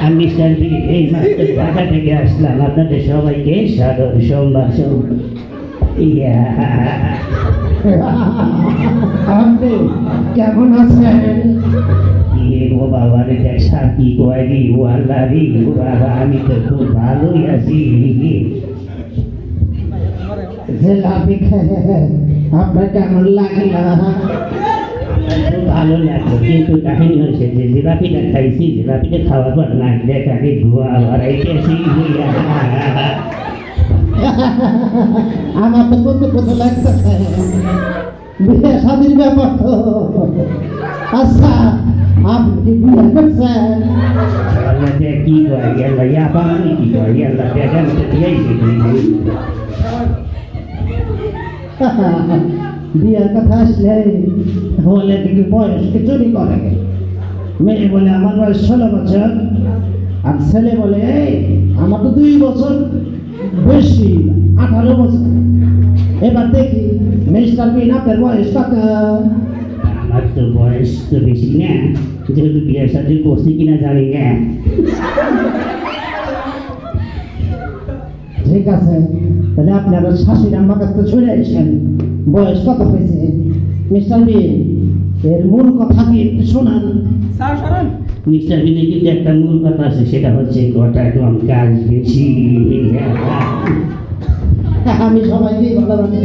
আমি সার্বিক এই মাত্র ঢাকা থেকে আসলাম আপনাদের সবাইকে সাদর সম্ভাষণ। কেমন আছেন? ও বাবা রে সাথী কয়রি ও আল্লাহ রে ও বাবা, আমি তো খুব ভালোই আছি। জিলাপি খেয়ে আপনার কেমন লাগলো? খুব ভালো লাগলো, কিন্তু কাহিনী হয়েছে যে জিলাপিটা খাইছি, জিলাপিটা খাওয়ার পর নাক দেখা ধোয়া ভরাইতেছি। আমার তো কত কত লাগতেছে, বিয়ে শাদির ব্যাপার তো। আচ্ছা, আপনি কি বিয়ে করছেন? আল্লাহ যে কি কয় আল্লাহ ইয়াবা আমি কি কয় আল্লাহ দেখা দিয়েছি। বিয়ের কথা আসলে বলে কিন্তু বয়সকে চুরি করে। মেয়ে বলে আমার বয়স 16 বছর, আর ছেলে বলে আমার তো 2 বছর বেশি, 18 বছর। এবার দেখি মিস্টার বিন আপনার বয়স কত? আমার তো বয়স তো বেশি না, যেহেতু বিয়ের সাথে করছি কিনা জানি না। ঠিক আছে, তাহলে আপনি আবার শাশুড়ি আমার কাছ থেকে চলে আসেন, বয়স কত হয়েছে? মিস্টার বিন এর মূল কথা কি একটু শোনান। মিস্টার বিনে কিন্তু একটা মূল কথা আছে, সেটা হচ্ছে কটা কম কাজ বেশি। আমি সবাইকে ভালোবাসি।